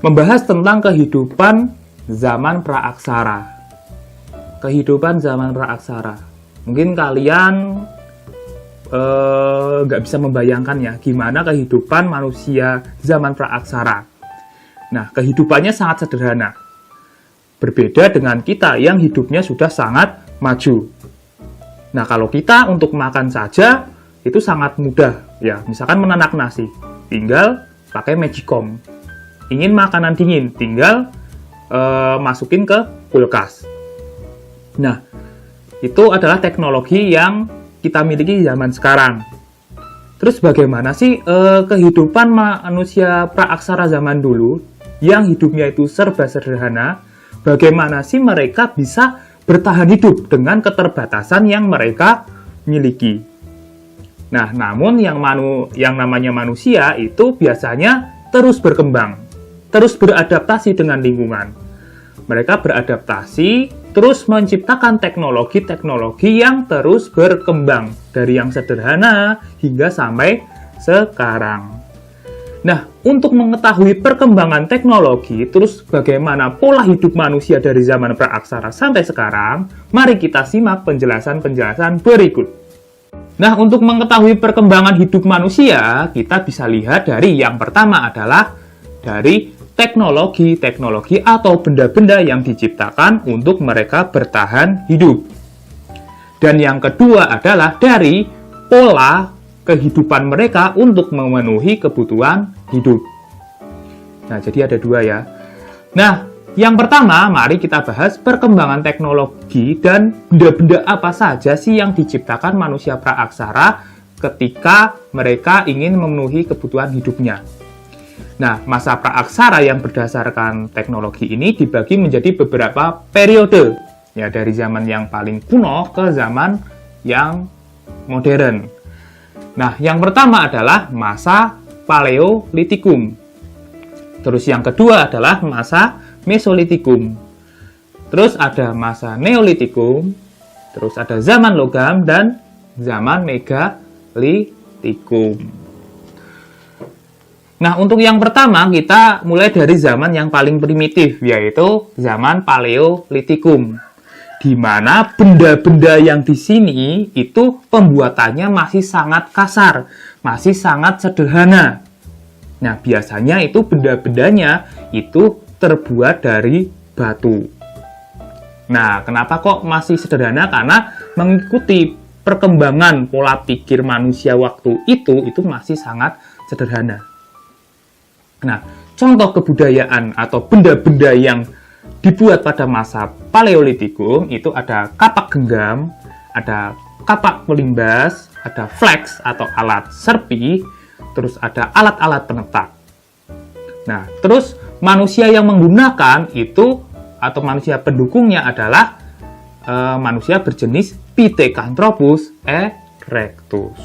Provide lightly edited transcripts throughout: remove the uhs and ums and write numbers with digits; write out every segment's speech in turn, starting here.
membahas tentang kehidupan zaman praaksara. Kehidupan zaman praaksara. Mungkin kalian nggak bisa membayangkan ya gimana kehidupan manusia zaman praaksara. Nah, kehidupannya sangat sederhana. Berbeda dengan kita yang hidupnya sudah sangat maju. Nah, kalau kita untuk makan saja itu sangat mudah ya. Misalkan menanak nasi, tinggal pakai magicom. Ingin makanan dingin, tinggal masukin ke kulkas. Nah, itu adalah teknologi yang kita miliki zaman sekarang. Terus bagaimana sih kehidupan manusia praaksara zaman dulu yang hidupnya itu serba sederhana? Bagaimana sih mereka bisa bertahan hidup dengan keterbatasan yang mereka miliki? Nah, namun yang namanya manusia itu biasanya terus berkembang, terus beradaptasi dengan lingkungan. Mereka beradaptasi, terus menciptakan teknologi-teknologi yang terus berkembang dari yang sederhana hingga sampai sekarang. Nah, untuk mengetahui perkembangan teknologi, terus bagaimana pola hidup manusia dari zaman praaksara sampai sekarang, mari kita simak penjelasan-penjelasan berikut. Nah, untuk mengetahui perkembangan hidup manusia, kita bisa lihat dari yang pertama adalah dari teknologi atau benda-benda yang diciptakan untuk mereka bertahan hidup. Dan yang kedua adalah dari pola kehidupan mereka untuk memenuhi kebutuhan hidup. Nah, jadi ada dua ya. Nah, yang pertama, mari kita bahas perkembangan teknologi dan benda-benda apa saja sih yang diciptakan manusia praaksara ketika mereka ingin memenuhi kebutuhan hidupnya. Nah, masa praaksara yang berdasarkan teknologi ini dibagi menjadi beberapa periode, ya dari zaman yang paling kuno ke zaman yang modern. Nah, yang pertama adalah masa Paleolitikum. Terus yang kedua adalah masa Mesolitikum. Terus ada masa Neolitikum. Terus ada zaman logam dan zaman Megalitikum. Nah, untuk yang pertama kita mulai dari zaman yang paling primitif, yaitu zaman Paleolitikum, di mana benda-benda yang di sini itu pembuatannya masih sangat kasar, masih sangat sederhana. Nah, biasanya itu benda-bendanya itu terbuat dari batu. Nah, kenapa kok masih sederhana? Karena mengikuti perkembangan pola pikir manusia waktu itu masih sangat sederhana. Nah, contoh kebudayaan atau benda-benda yang dibuat pada masa Paleolitikum itu ada kapak genggam, ada kapak pelimbas, ada flex atau alat serpi, terus ada alat-alat penetak. Nah, terus manusia yang menggunakan itu atau manusia pendukungnya adalah manusia berjenis Pithecanthropus erectus.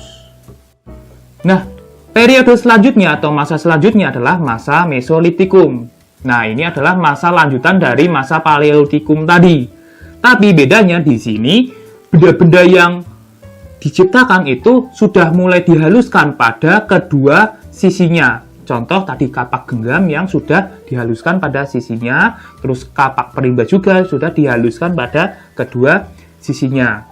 Nah, periode selanjutnya atau masa selanjutnya adalah masa Mesolitikum. Nah, ini adalah masa lanjutan dari masa Paleolitikum tadi. Tapi bedanya di sini, benda-benda yang diciptakan itu sudah mulai dihaluskan pada kedua sisinya. Contoh tadi kapak genggam yang sudah dihaluskan pada sisinya, terus kapak pelimbas juga sudah dihaluskan pada kedua sisinya.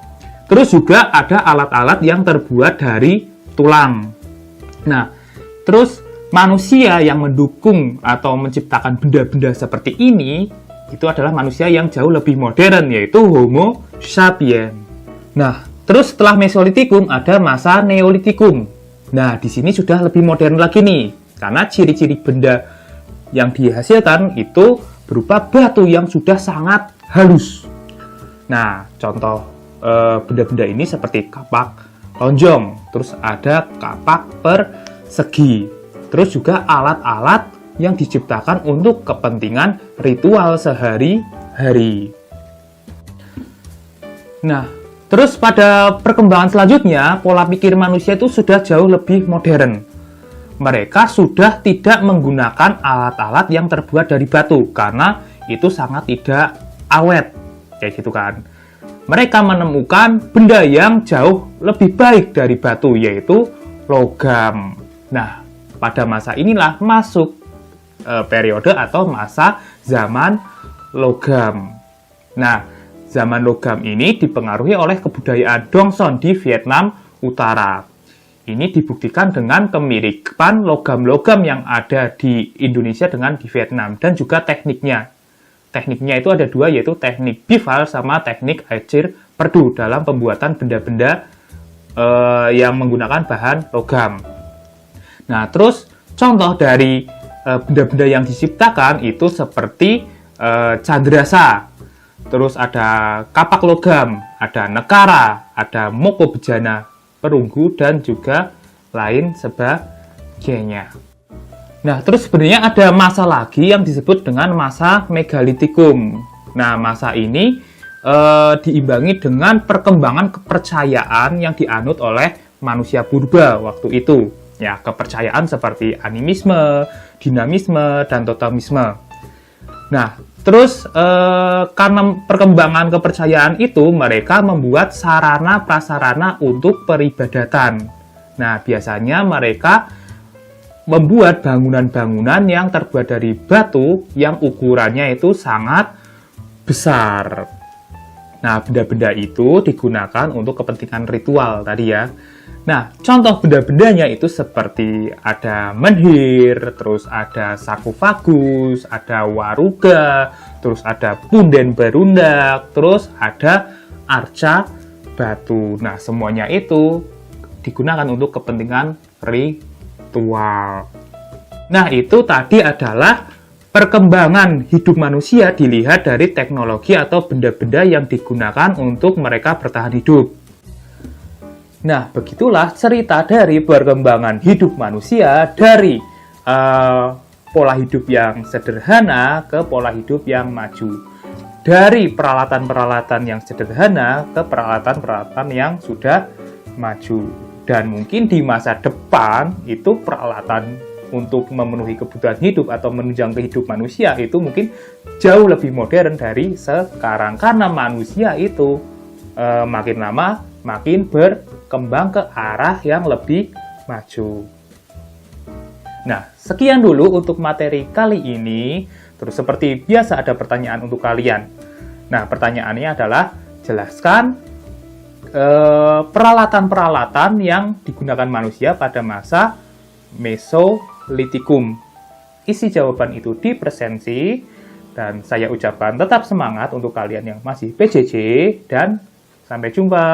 Terus juga ada alat-alat yang terbuat dari tulang. Nah, terus manusia yang mendukung atau menciptakan benda-benda seperti ini, itu adalah manusia yang jauh lebih modern, yaitu Homo sapiens. Nah, terus setelah Mesolitikum ada masa Neolitikum. Nah, di sini sudah lebih modern lagi nih, karena ciri-ciri benda yang dihasilkan itu berupa batu yang sudah sangat halus. Nah, contoh benda-benda ini seperti kapak lonjong, terus ada kapak persegi. Terus juga alat-alat yang diciptakan untuk kepentingan ritual sehari-hari. Nah, terus pada perkembangan selanjutnya, pola pikir manusia itu sudah jauh lebih modern. Mereka sudah tidak menggunakan alat-alat yang terbuat dari batu, karena itu sangat tidak awet. Kayak gitu kan. Mereka menemukan benda yang jauh lebih baik dari batu, yaitu logam. Nah, pada masa inilah masuk periode atau masa zaman logam. Nah, zaman logam ini dipengaruhi oleh kebudayaan Dongson di Vietnam Utara. Ini dibuktikan dengan kemiripan logam-logam yang ada di Indonesia dengan di Vietnam, dan juga tekniknya. Tekniknya itu ada dua, yaitu teknik bival sama teknik air perdu dalam pembuatan benda-benda yang menggunakan bahan logam. Nah, terus contoh dari benda-benda yang diciptakan itu seperti candrasa, terus ada kapak logam, ada nekara, ada moko bejana, perunggu, dan juga lain sebagainya. Nah, terus sebenarnya ada masa lagi yang disebut dengan masa megalitikum. Nah, masa ini diimbangi dengan perkembangan kepercayaan yang dianut oleh manusia purba waktu itu. Ya, kepercayaan seperti animisme, dinamisme, dan totemisme. Nah, terus karena perkembangan kepercayaan itu, mereka membuat sarana-prasarana untuk peribadatan. Nah, biasanya mereka membuat bangunan-bangunan yang terbuat dari batu yang ukurannya itu sangat besar. Nah, benda-benda itu digunakan untuk kepentingan ritual tadi ya. Nah, contoh benda-bendanya itu seperti ada menhir, terus ada sarkofagus, ada waruga, terus ada punden berundak, terus ada arca batu. Nah, semuanya itu digunakan untuk kepentingan ritual. Nah, itu tadi adalah perkembangan hidup manusia dilihat dari teknologi atau benda-benda yang digunakan untuk mereka bertahan hidup. Nah, begitulah cerita dari perkembangan hidup manusia dari pola hidup yang sederhana ke pola hidup yang maju. Dari peralatan-peralatan yang sederhana ke peralatan-peralatan yang sudah maju. Dan mungkin di masa depan itu peralatan untuk memenuhi kebutuhan hidup atau menunjang kehidupan manusia itu mungkin jauh lebih modern dari sekarang. Karena manusia itu makin lama makin berkembang ke arah yang lebih maju. Nah, sekian dulu untuk materi kali ini. Terus seperti biasa ada pertanyaan untuk kalian. Nah, pertanyaannya adalah jelaskan peralatan-peralatan yang digunakan manusia pada masa Mesolitikum. Isi jawaban itu di presensi, dan saya ucapkan tetap semangat untuk kalian yang masih PJJ, dan sampai jumpa.